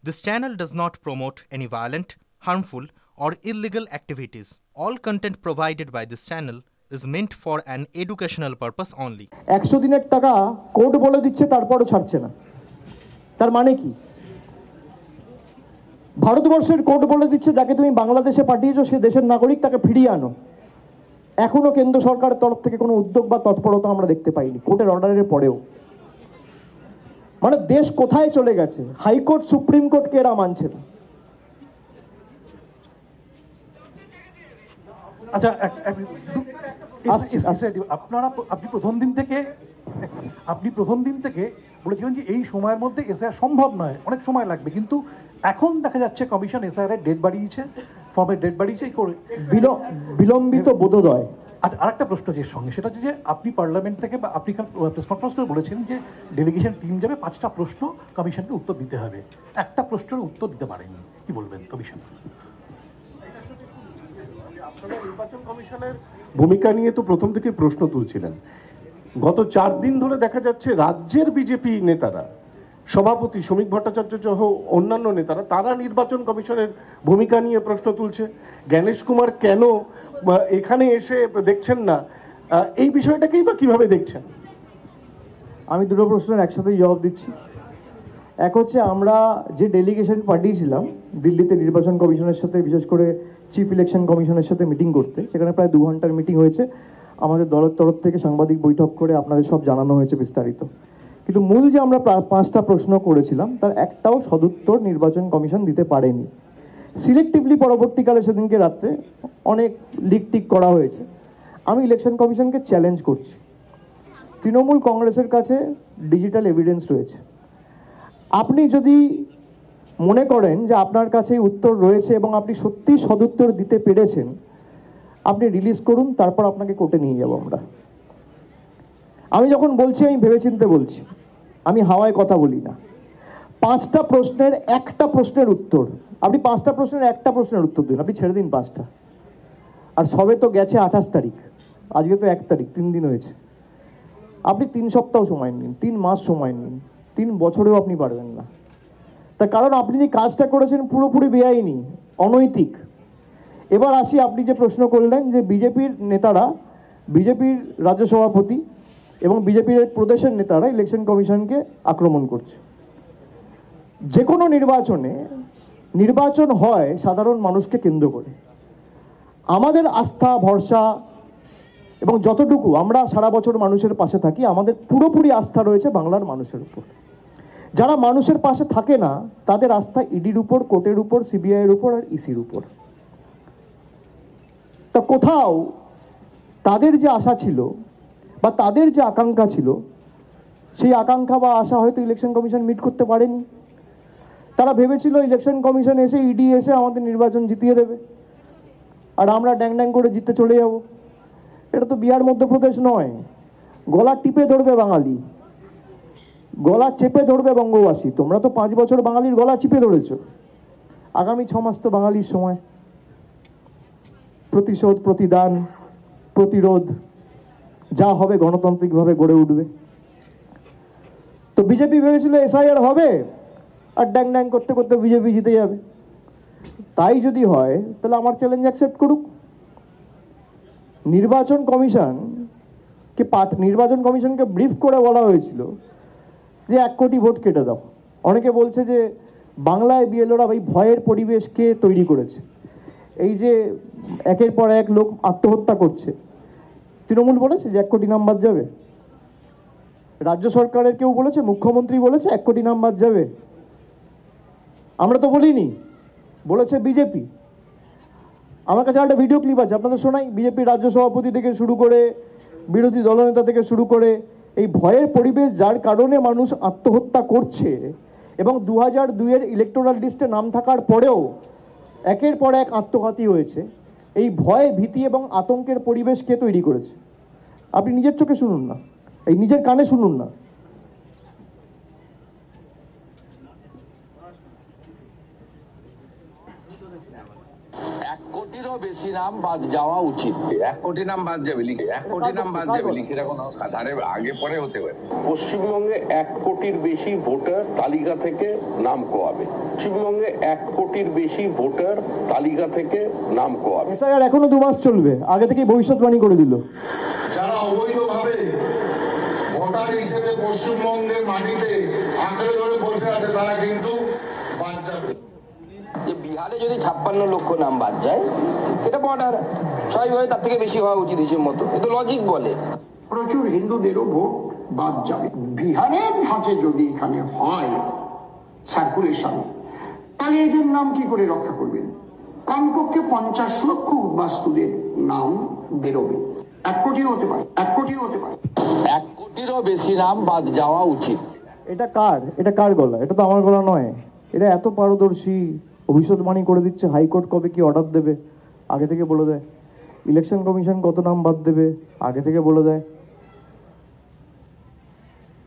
This channel does not promote any violent, harmful, or illegal activities. All content provided by this channel is meant for an educational purpose only. 100 দিনের টাকা court বলে দিচ্ছে তারপরও ছাড়ছে না, তার মানে কি? ভারতবর্ষের কোর্ট বলে দিচ্ছে যাকে তুমি বাংলাদেশে পাঠিয়েছো সে দেশের নাগরিক, তাকে ফিরিয়ে আনো। এখনো কেন্দ্র সরকারের তরফ থেকে কোনো উদ্যোগ বা তৎপরতা আমরা দেখতে পাইনি কোর্টের অর্ডারের পরেও। মানে দেশ কোথায় চলে গেছে? হাইকোর্ট সুপ্রিম কোর্টকে এরা মানছে না। আচ্ছা, আপনি প্রথম দিন থেকে বলেছিলেন যে এই সময়ের মধ্যে এসআইআর সম্ভব নয়, অনেক সময় লাগবে, কিন্তু এখন দেখা যাচ্ছে কমিশন এসআইআর এর ডেট বাড়িয়েছে, ফর্মের ডেট বাড়িয়েছে, বিলম্বিত বোধোদয়। আচ্ছা, আরেকটা প্রশ্ন যে সঙ্গে সেটা হচ্ছে যে আপনি পার্লামেন্ট থেকে বা আপনি প্রেস কনফারেন্স করে বলেছেন যে ডেলিগেশন টিম যাবে, 5টা প্রশ্ন কমিশনকে উত্তর দিতে হবে, একটা প্রশ্নের উত্তর দিতে পারেনি, কি বলবেন কমিশন? আপনারা নির্বাচন কমিশনের ভূমিকা নিয়ে তো প্রথম থেকে প্রশ্ন তুলছিলেন। গত 4 দিন ধরে দেখা যাচ্ছে রাজ্যের বিজেপি নেতারা, সভাপতি শ্রমিক ভট্টাচার্য সহ অন্যান্য নেতারা, তারা নির্বাচন কমিশনের ভূমিকা নিয়ে প্রশ্ন তুলছে। জ্ঞানেশ কুমার কেন এখানে এসে দেখছেন না, এই বিষয়টাকেই বা কিভাবে দেখছেন? আমি দুটো প্রশ্নের একসাথেই জবাব দিচ্ছি। এক হচ্ছে, আমরা যে ডেলিগেশন পাঠিয়েছিলাম দিল্লিতে নির্বাচন কমিশনের সাথে, বিশেষ করে চিফ ইলেকশন কমিশনের সাথে মিটিং করতে, সেখানে প্রায় 2 ঘন্টার মিটিং হয়েছে। আমাদের দলের তরফ থেকে সাংবাদিক বৈঠক করে আপনাদের সব জানানো হয়েছে বিস্তারিত। কিন্তু মূল যে আমরা 5টা প্রশ্ন করেছিলাম তার একটাও সদুত্তর নির্বাচন কমিশন দিতে পারেনি। সিলেক্টিভলি পরবর্তীকালে সেদিনকে রাত্রে অনেক লিক টিক করা হয়েছে। আমি ইলেকশন কমিশনকে চ্যালেঞ্জ করছি, তৃণমূল কংগ্রেসের কাছে ডিজিটাল এভিডেন্স রয়েছে। আপনি যদি মনে করেন যে আপনার কাছে উত্তর রয়েছে এবং আপনি সত্যি সদুত্তর দিতে পেরেছেন, আপনি রিলিজ করুন, তারপর আপনাকে কোর্টে নিয়ে যাব আমরা। আমি যখন বলছি আমি ভেবেচিন্তে বলছি, আমি হাওয়ায় কথা বলি না। 5টা প্রশ্নের একটা প্রশ্নের উত্তর, আপনি 5টা প্রশ্নের একটা প্রশ্নের উত্তর দিন, আপনি ছেড়ে দিন 5টা। আর সবে তো গেছে 28 তারিখ, আজকে তো 1 তারিখ, 3 দিন হয়েছে। আপনি 3 সপ্তাহ সময় নিন, 3 মাস সময় নিন, 3 বছরেও আপনি পারবেন না। তার কারণ আপনি যে কাজটা করেছেন পুরোপুরি বেআইনি, অনৈতিক। এবার আসি, আপনি যে প্রশ্ন করলেন যে বিজেপির নেতারা, বিজেপির রাজ্য সভাপতি এবং বিজেপির প্রদেশের নেতারা ইলেকশন কমিশনকে আক্রমণ করছে। যে কোনো নির্বাচন হয় সাধারণ মানুষকে কেন্দ্র করে। আমাদের আস্থা ভরসা এবং যতটুকু আমরা সারা বছর মানুষের পাশে থাকি, আমাদের পুরোপুরি আস্থা রয়েছে বাংলার মানুষের উপর। যারা মানুষের পাশে থাকে না তাদের আস্থা ইডির উপর, কোর্টের উপর, সিবিআইয়ের উপর আর ইসির উপর। তা কোথাও তাদের যে আশা ছিল বা তাদের যে আকাঙ্ক্ষা ছিল, সেই আকাঙ্ক্ষা বা আশা হয়তো ইলেকশন কমিশন মিট করতে পারেনি। তারা ভেবেছিল ইলেকশন কমিশন এসে, ইডি এসে আমাদের নির্বাচন জিতিয়ে দেবে আর আমরা ড্যাং ড্যাং করে জিততে চলে যাব। এটা তো বিহার মধ্যপ্রদেশ নয়। গলা টিপে ধরবে বাঙালি, গলা চেপে ধরবে বঙ্গবাসী। তোমরা তো 5 বছর বাঙালির গলা চিপে ধরেছ, আগামী 6 মাস তো বাঙালির সময়। প্রতিশোধ, প্রতিদান, প্রতিরোধ যা হবে গণতান্ত্রিকভাবে গড়ে উঠবে। তো বিজেপি ভেবেছিল এসআইআর হবে আর ড্যাং ড্যাং করতে করতে বিজেপি জিতে যাবে। তাই যদি হয় তাহলে আমার চ্যালেঞ্জ অ্যাকসেপ্ট করুক। নির্বাচন কমিশনকে ব্রিফ করে বলা হয়েছিল যে 1 কোটি ভোট কেটে দাও। অনেকে বলছে যে বাংলায় বিএলওরা এই ভয়ের পরিবেশ কে তৈরি করেছে? এই যে একের পর এক লোক আত্মহত্যা করছে, তৃণমূল বলেছে যে 1 কোটি নাম বাদ যাবে? রাজ্য সরকারের কেউ বলেছে? মুখ্যমন্ত্রী বলেছে 1 কোটি নাম বাদ যাবে? আমরা তো বলিনি, বলেছে বিজেপি। আমার কাছে একটা ভিডিও ক্লিপ আছে, আপনাদের শোনাই। বিজেপির রাজ্য সভাপতি থেকে শুরু করে বিরোধী দলনেতা থেকে শুরু করে এই ভয়ের পরিবেশ যার কারণে মানুষ আত্মহত্যা করছে এবং 2002-এর ইলেকটোরাল লিস্টে নাম থাকার পরেও একের পর এক আত্মঘাতী হয়েছে, এই ভয়, ভীতি এবং আতঙ্কের পরিবেশ কে তৈরি করেছে? আপনি নিজের চোখে শুনুন না, এই নিজের কানে শুনুন না। 1 কোটিরও বেশি নাম বাদ যাওয়া উচিত। 1 কোটি নাম বাদ যাবে লিখে, 1 কোটি নাম বাদ যাবে লিখে রাখুন, ধারে আগে পরে হতে পারে। পশ্চিমবঙ্গে 1 কোটির বেশি ভোটার তালিকা থেকে নাম কোয়াবে। পশ্চিমবঙ্গে 1 কোটির বেশি ভোটার তালিকা থেকে নাম কোয়াবে। এসআইআর এখনো 2 মাস চলবে, আগে থেকেই ভবিষ্যৎবাণী করে দিল। যারা অবৈধভাবে ভোটার হিসেবে পশ্চিমবঙ্গের মাটিতে আঁকড়ে ধরে বসে আছে তারা কিন্তু বাদ যাবে। যে বিহারে যদি 56 লক্ষ নাম বাদ যায়, এটা বর্ডার, স্বাভাবিকভাবে তার থেকে বেশি হওয়া উচিত হিসেব মতো, এ তো লজিক বলে। প্রচুর হিন্দুদেরও ভোট বাদ যাবে। বিহারের ধাঁচে যদি এখানে হয় সার্কুলেশন, তাহলে এদের নাম কি করে রক্ষা করবেন? কমপক্ষে 50 লক্ষ উদ্বাস্তুদের নাম বেরোবে। 1 কোটিও হতে পারে, 1 কোটিও হতে পারে। 1 কোটিরও বেশি নাম বাদ যাওয়া উচিত। এটা কার গলা? এটা তো আমার গলা নয়। এটা এত পারদর্শী, ভবিষ্যৎবাণী করে দিচ্ছে। হাইকোর্ট কবে কি অর্ডার দেবে আগে থেকে বলে দেয়। ইলেকশন কমিশন কত নাম বাদ দেবে আগে থেকে বলে দেয়।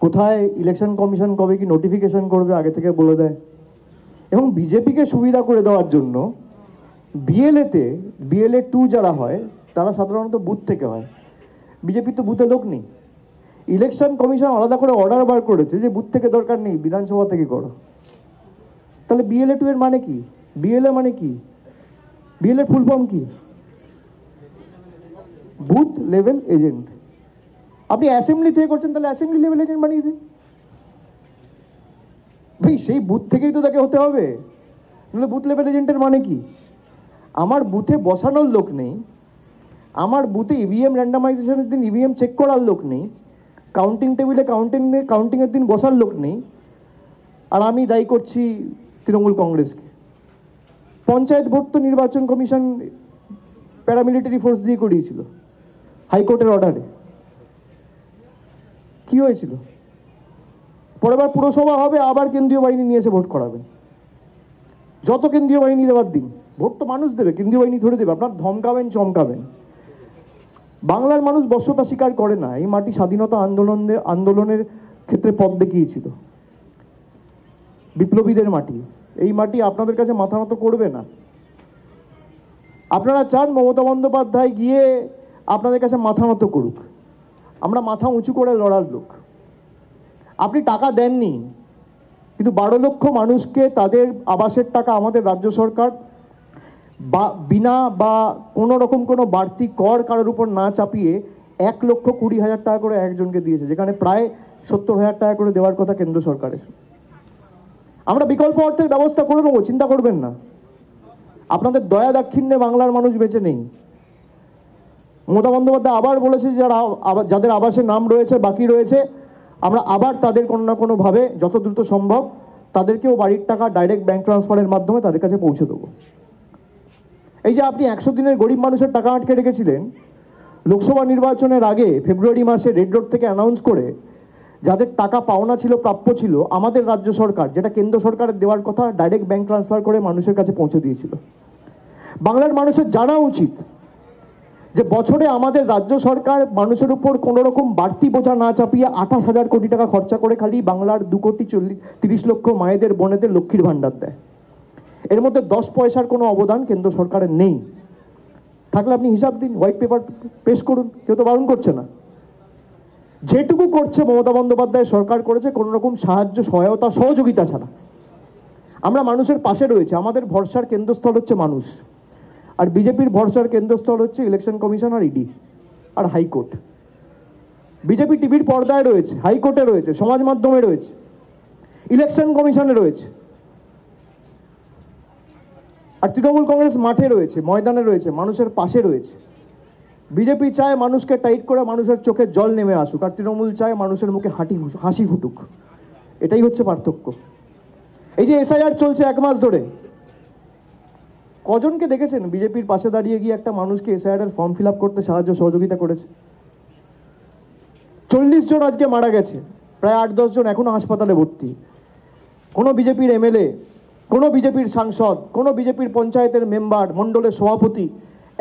কোথায় ইলেকশন কমিশন কবে কি নোটিফিকেশন করবে আগে থেকে বলে দেয়। এবং বিজেপিকে সুবিধা করে দেওয়ার জন্য বিএলএ 2 যারা হয় তারা সাধারণত বুথ থেকে হয়। বিজেপির তো বুথে লোক নেই। ইলেকশন কমিশন আলাদা করে অর্ডার বার করেছে যে বুথ থেকে দরকার নেই, বিধানসভা থেকে করো। তাহলে বিএলএ 2 এর মানে কি? বিএলএ মানে কি? বিএলএ ফুল ফর্ম কি? Booth level agent. আপনি অ্যাসেম্বলি থেকে করছেন, তাহলে অ্যাসেম্বলি লেভেল এজেন্ট বানিয়ে দিন ভাই। সেই বুথ থেকেই তো তাকে হতে হবে, নাহলে বুথ লেভেল এজেন্টের মানে কি? আমার বুথে বসানোর লোক নেই, আমার বুথে ইভিএম র্যান্ডামাইজেশনের দিন ইভিএম চেক করার লোক নেই, কাউন্টিং টেবিলে কাউন্টিংয়ের দিন বসার লোক নেই, আর আমি দায়ী করছি তৃণমূল কংগ্রেসকে। পঞ্চায়েত ভোট তো নির্বাচন কমিশন প্যারামিলিটারি ফোর্স দিয়ে করিয়েছিল হাইকোর্টের অর্ডারে। কি হয়েছিল? পরেরবার পুরসভা হবে, আবার কেন্দ্রীয় বাহিনী নিয়ে এসে ভোট করাবেন। যত কেন্দ্রীয় বাহিনী দেওয়ার দিন, ভোট তো মানুষ দেবে, কেন্দ্রীয় বাহিনী ধরে দেবে। আপনার ধমকাবেন চমকাবেন। বাংলার মানুষ বশ্যতা স্বীকার করে না। এই মাটি স্বাধীনতা আন্দোলনের ক্ষেত্রে পথ দেখিয়েছিল, বিপ্লবীদের মাটি। এই মাটি আপনাদের কাছে মাথা নত করবে না। আপনারা চান মমতা বন্দ্যোপাধ্যায় গিয়ে আপনাদের কাছে মাথা নত করুক। আমরা মাথা উঁচু করে লড়ার লোক। আপনি টাকা দেননি, কিন্তু 12 লক্ষ মানুষকে তাদের আবাসের টাকা আমাদের রাজ্য সরকার বিনা বা কোনো রকম কোনো বাড়তি কর কারোর উপর না চাপিয়ে 1,20,000 টাকা করে একজনকে দিয়েছে, যেখানে প্রায় 70,000 টাকা করে দেওয়ার কথা কেন্দ্র সরকারের। আমরা বিকল্প অর্থের ব্যবস্থা করে নেবো, চিন্তা করবেন না। আপনাদের দয়া দাক্ষিণ্যে বাংলার মানুষ বেঁচে নেই। মমতা বন্দ্যোপাধ্যায় আবার বলেছে যাদের আবাসের নাম রয়েছে, বাকি রয়েছে, আমরা আবার তাদের কোনো না কোনোভাবে যত দ্রুত সম্ভব তাদেরকেও বাড়ির টাকা ডাইরেক্ট ব্যাংক ট্রান্সফারের মাধ্যমে তাদের কাছে পৌঁছে দেবো। এই যে আপনি 100 দিনের গরিব মানুষের টাকা আটকে রেখেছিলেন, লোকসভা নির্বাচনের আগে ফেব্রুয়ারি মাসে রেড রোড থেকে অ্যানাউন্স করে যাদের টাকা পাওনা ছিল, প্রাপ্য ছিল, আমাদের রাজ্য সরকার যেটা কেন্দ্র সরকারের দেওয়ার কথা ডাইরেক্ট ব্যাংক ট্রান্সফার করে মানুষের কাছে পৌঁছে দিয়েছিল। বাংলার মানুষের জানা উচিত যে বছরে আমাদের রাজ্য সরকার মানুষের উপর কোনো রকম বাড়তি বোঝা না চাপিয়ে 28,000 কোটি টাকা খরচা করে খালি বাংলার 2,30 লক্ষ মায়েদের বোনেদের লক্ষ্মীর ভাণ্ডার দেয়। এর মধ্যে 10 পয়সার কোনো অবদান কেন্দ্র সরকারের নেই। থাকলে আপনি হিসাব দিন, হোয়াইট পেপার পেশ করুন, কেউ তো বারণ করছে না। যেটুকু করছে মমতা বন্দ্যোপাধ্যায় সরকার করেছে কোনো রকম সাহায্য, সহায়তা, সহযোগিতা ছাড়া। আমরা মানুষের পাশে রয়েছে। আমাদের ভরসার কেন্দ্রস্থল হচ্ছে মানুষ, আর বিজেপির ভরসার কেন্দ্রস্থল হচ্ছে ইলেকশন কমিশন আর ইডি আর হাইকোর্ট। বিজেপি টিভির পর্দায় রয়েছে, হাইকোর্টে রয়েছে, সমাজ মাধ্যমে রয়েছে, ইলেকশন কমিশনে রয়েছে, আর তৃণমূল কংগ্রেস মাঠে রয়েছে, ময়দানে রয়েছে, মানুষের পাশে রয়েছে। বিজেপি চায় মানুষকে টাইট করে মানুষের চোখে জল নেমে আসুক, আর তৃণমূল চায় মানুষের মুখে হাসি ফুটুক। এটাই হচ্ছে পার্থক্য। এই যে এসআইআর চলছে 1 মাস ধরে, কজনকে দেখেছেন বিজেপির পাশে দাঁড়িয়ে গিয়ে একটা মানুষকে এসআইআর এর ফর্ম ফিল আপ করতে সাহায্য সহযোগিতা করেছে? 40 জন আজকে মারা গেছে, প্রায় 8-10 জন এখনো হাসপাতালে ভর্তি। কোনো বিজেপির এমএলএ, কোনো বিজেপির সাংসদ, কোনো বিজেপির পঞ্চায়েতের মেম্বার, মণ্ডলের সভাপতি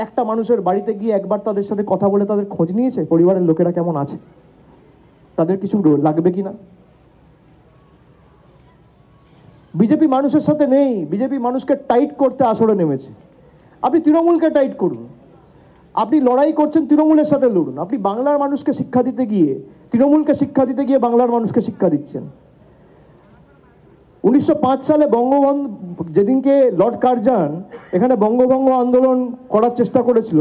একটা মানুষের বাড়িতে গিয়ে একবার তাদের সাথে কথা বলে তাদের খোঁজ নিয়েছে পরিবারের লোকেরা কেমন আছে, তাদের কিছু লাগবে কিনা? বিজেপি মানুষের সাথে নেই, বিজেপি মানুষকে টাইট করতে আসরে নেমেছে। আপনি তৃণমূলকে টাইট করুন, আপনি লড়াই করছেন তৃণমূলের সাথে লড়ুন। আপনি বাংলার মানুষকে শিক্ষা দিতে গিয়ে তৃণমূলকে শিক্ষা দিতে গিয়ে বাংলার মানুষকে শিক্ষা দিচ্ছেন। 1905 সালে বঙ্গবন্ধু যেদিনকে লর্ড কার্জন এখানে বঙ্গভঙ্গ আন্দোলন করার চেষ্টা করেছিল,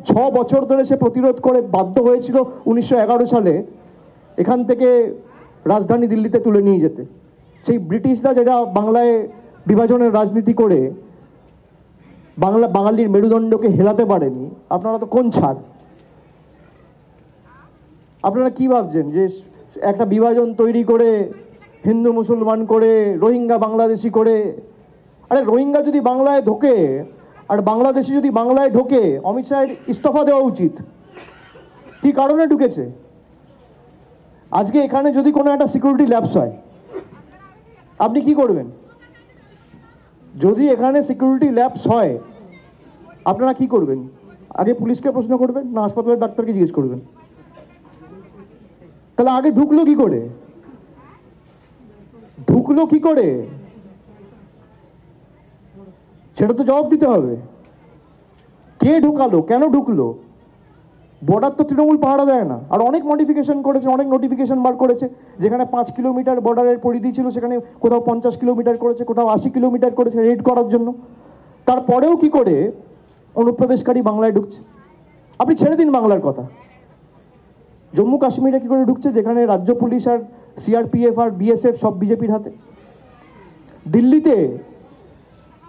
ছ বছর ধরে সে প্রতিরোধ করে বাধ্য হয়েছিল 1911 সালে এখান থেকে রাজধানী দিল্লিতে তুলে নিয়ে যেতে। সেই ব্রিটিশরা যেটা বাংলায় বিভাজনের রাজনীতি করে বাঙালির মেরুদণ্ডকে হেলাতে পারেনি, আপনারা তো কোন ছাড়? আপনারা কি ভাবছেন যে একটা বিভাজন তৈরি করে হিন্দু মুসলমান করে রোহিঙ্গা বাংলাদেশি করে? আরে রোহিঙ্গা যদি বাংলায় ঢোকে আর বাংলাদেশি যদি বাংলায় ঢোকে, অমিত শাহের ইস্তফা দেওয়া উচিত। কি কারণে ঢুকেছে? আজকে এখানে যদি কোনো একটা সিকিউরিটি ল্যাপস হয়, আপনি কি করবেন? যদি এখানে সিকিউরিটি ল্যাপস হয় আপনারা কি করবেন? আগে পুলিশকে প্রশ্ন করবেন না হাসপাতালের ডাক্তারকে জিজ্ঞেস করবেন? তাহলে আগে ঢুকলো কি করে? ঢুকলো কি করে সেটা তো জবাব দিতে হবে। কে ঢুকালো, কেন ঢুকলো? বর্ডার তো তৃণমূল পাহারা দেয় না। আর অনেক মডিফিকেশন করেছে, অনেক নোটিফিকেশন বার করেছে। যেখানে 5 কিলোমিটার বর্ডারের পরিধি ছিল সেখানে কোথাও 50 কিলোমিটার করেছে, কোথাও 80 কিলোমিটার করেছে রেড করার জন্য। তারপরেও কি করে অনুপ্রবেশকারী বাংলায় ঢুকছে? আপনি ছেড়ে দিন বাংলার কথা, জম্মু কাশ্মীরে কি করে ঢুকছে যেখানে রাজ্য পুলিশ আর সিআরপিএফ আর বিএসএফ সব বিজেপির হাতে? দিল্লিতে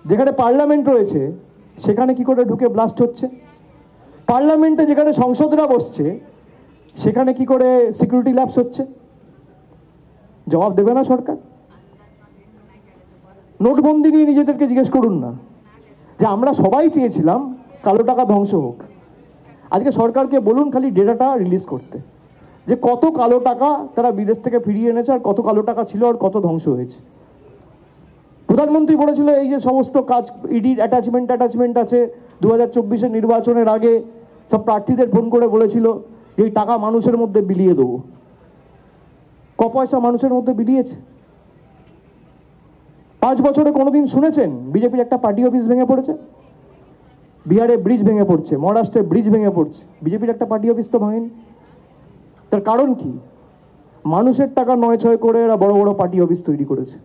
যেখানে পার্লামেন্ট রয়েছে সেখানে কি করে ঢুকে ব্লাস্ট হচ্ছে? পার্লামেন্টে যেখানে সংসদরা বসছে সেখানে কি করে সিকিউরিটি ল্যাপস হচ্ছে? জবাব দেবে না সরকার? নোটবন্দি নিয়ে নিজেদেরকে জিজ্ঞেস করুন না, যে আমরা সবাই চেয়েছিলাম কালো টাকা ধ্বংস হোক। আজকে সরকারকে বলুন খালি ডেটাটা রিলিজ করতে, যে কত কালো টাকা তারা বিদেশ থেকে ফিরিয়ে এনেছে আর কত কালো টাকা ছিল আর কত ধ্বংস হয়েছে। প্রধানমন্ত্রী বলেছিল এই যে সমস্ত কাজ ইডির অ্যাটাচমেন্ট আছে, 2024-এর নির্বাচনের আগে সব প্রার্থীদের ফোন করে বলেছিল যে এই টাকা মানুষের মধ্যে বিলিয়ে দেবো। ক পয়সা মানুষের মধ্যে বিলিয়েছে? 5 বছরে কোনোদিন শুনেছেন বিজেপির একটা পার্টি অফিস ভেঙে পড়েছে? বিহারে ব্রিজ ভেঙে পড়ছে, মহারাষ্ট্রে ব্রিজ ভেঙে পড়ছে, বিজেপির একটা পার্টি অফিস তো ভাঙেনি। তার কারণ কি? মানুষের টাকা নয় ছয় করে এরা বড় বড় পার্টি অফিস তৈরি করেছে,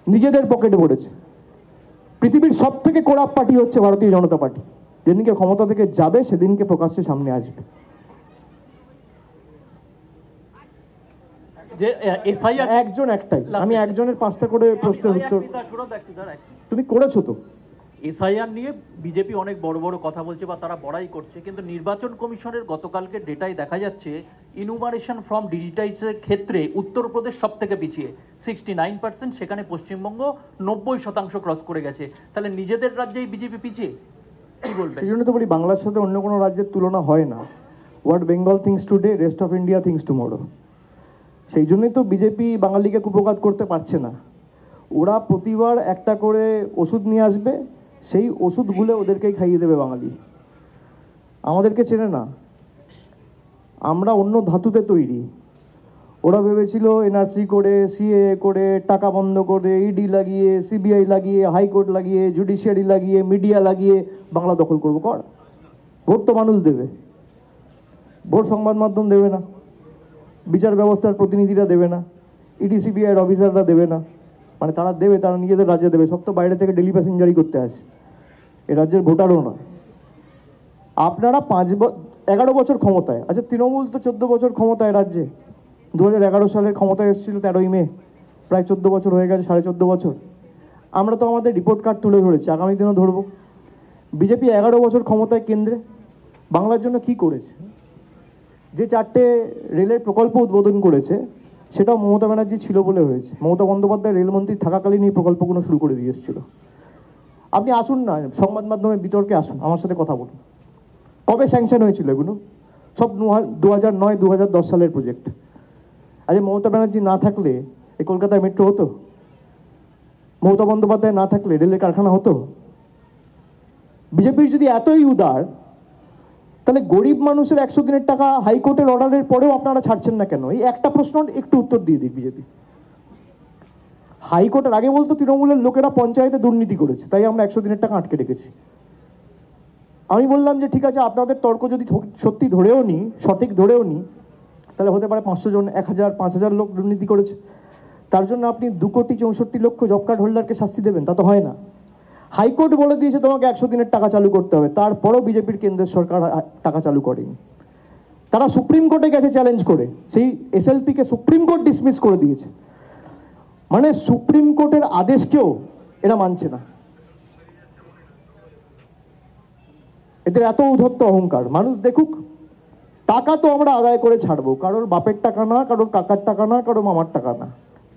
নিজেদের পকেটে পড়েছে। পৃথিবীর সব থেকে করাপ্ট পার্টি হচ্ছে ভারতীয় জনতা পার্টি। যেদিনকে ক্ষমতা থেকে যাবে সেদিনকে প্রকাশ্যে সামনে আসবে। একজন একটাই, আমি একজনের 5টা করে প্রশ্নের উত্তর। তুমি করেছো তো? এসআইআর নিয়ে বিজেপি অনেক বড় বড় কথা বলছে বা তারা বড়াই করছে, কিন্তু নির্বাচন কমিশনের গতকালকে ডেটায় দেখা যাচ্ছে ইনুমারেশন ফর্ম ডিজিটাইজের ক্ষেত্রে উত্তরপ্রদেশ সব থেকে পিছিয়ে 69%, সেখানে পশ্চিমবঙ্গ 90% ক্রস করে গেছে। তাহলে নিজেদের রাজ্যেই বিজেপি পিছিয়ে, কি বলবেন? সেই জন্য তো বলি বাংলার সাথে অন্য কোনো রাজ্যের তুলনা হয় না। What Bengal things today, rest of India things tomorrow. সেই জন্যই তো বিজেপি বাঙালিকে কুপঘাত করতে পারছে না। ওরা প্রতিবার একটা করে ওষুধ নিয়ে আসবে, সেই ওষুধগুলো ওদেরকেই খাইয়ে দেবে বাঙালি। আমাদেরকে চেনে না, আমরা অন্য ধাতুতে তৈরি। ওরা ভেবেছিল এনআরসি করে, সিএএ করে, টাকা বন্ধ করে, ইডি লাগিয়ে, সিবিআই লাগিয়ে, হাইকোর্ট লাগিয়ে, জুডিশিয়ারি লাগিয়ে, মিডিয়া লাগিয়ে বাংলা দখল করবো। কর, ভোট তো মানুষ দেবে, ভোট সংবাদ মাধ্যম দেবে না, বিচার ব্যবস্থার প্রতিনিধিরা দেবে না, ইডি সিবিআইয়ের অফিসাররা দেবে না। মানে তারা দেবে, তারা নিজেদের রাজ্যে দেবে, সব তো বাইরে থেকে ডেলি প্যাসেঞ্জারি করতে আসে, এ রাজ্যের ভোটারও নয়। আপনারা 11 বছর ক্ষমতায়, আচ্ছা তৃণমূল তো 14 বছর ক্ষমতায় রাজ্যে, 2011 সালের ক্ষমতায় এসেছিল 13ই মে, প্রায় 14 বছর হয়ে গেছে, 14.5 বছর। আমরা তো আমাদের রিপোর্ট কার্ড তুলে ধরেছি, আগামী দিনও ধরবো। বিজেপি 11 বছর ক্ষমতায় কেন্দ্রে বাংলার জন্য কি করেছে? যে 4টে রেলের প্রকল্প উদ্বোধন করেছে সেটাও মমতা ব্যানার্জি ছিল বলে হয়েছে। মমতা বন্দ্যোপাধ্যায় রেলমন্ত্রী থাকাকালীন এই প্রকল্পগুলো শুরু করে দিয়ে এসেছিল। আপনি আসুন না, সংবাদ মাধ্যমে বিতর্কে আসুন, আমার সাথে কথা বলুন। কবে স্যাংশন হয়েছিল এগুলো? সব 2009-2010 সালের প্রজেক্ট। আজকে মমতা ব্যানার্জি না থাকলে এই কলকাতায় মেট্রো হতো? মমতা বন্দ্যোপাধ্যায় না থাকলে রেলের কারখানা হতো? বিজেপির যদি এতই উদার, তাহলে গরিব মানুষের 100 দিনের টাকা হাইকোর্টের অর্ডারের পরেও আপনারা ছাড়ছেন না কেন? এই একটা প্রশ্ন একটু উত্তর দিয়ে দিক বিজেপি। হাইকোর্টের আগে বলতো তৃণমূলের লোকেরা পঞ্চায়েতে দুর্নীতি করেছে, তাই আমরা 100 দিনের টাকা আটকে রেখেছি। আমি বললাম যে ঠিক আছে, আপনাদের তর্ক যদি সত্যি ধরেও নি, সঠিক ধরেও নি, তাহলে হতে পারে 500 জন, 1000, 5000 লোক দুর্নীতি করেছে। তার জন্য আপনি 2,64,00,000 জব কার্ড হোল্ডারকে শাস্তি দেবেন, তা তো হয় না। হাইকোর্ট বলে দিয়েছে তোমাকে 100 দিনের টাকা চালু করতে হবে, তারপরও বিজেপির কেন্দ্রের সরকার টাকা চালু করেনি। তারা সুপ্রিম কোর্টে গেছে চ্যালেঞ্জ করে, সেই এসএলপিকে সুপ্রিম কোর্ট ডিসমিস করে দিয়েছে। মানে সুপ্রিম কোর্টের আদেশকেও এরা মানছে না। এদের এত উদ্ধত্ত অহংকার। মানুষ দেখুক, টাকা তো আমরা আদায় করে ছাড়বো, কারোর বাপের টাকা না, কারোর কাকার টাকা না, কারোর মামার টাকা না,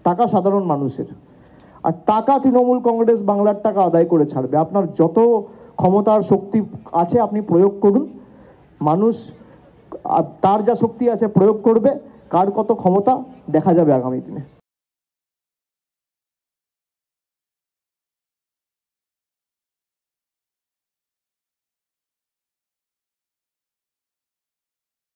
টাকা সাধারণ মানুষের। আর টাকা তৃণমূল কংগ্রেস বাংলার টাকা আদায় করে ছাড়বে। আপনার যত ক্ষমতার শক্তি আছে আপনি প্রয়োগ করুন, মানুষ তার যা শক্তি আছে প্রয়োগ করবে, কার কত ক্ষমতা দেখা যাবে আগামী দিনে।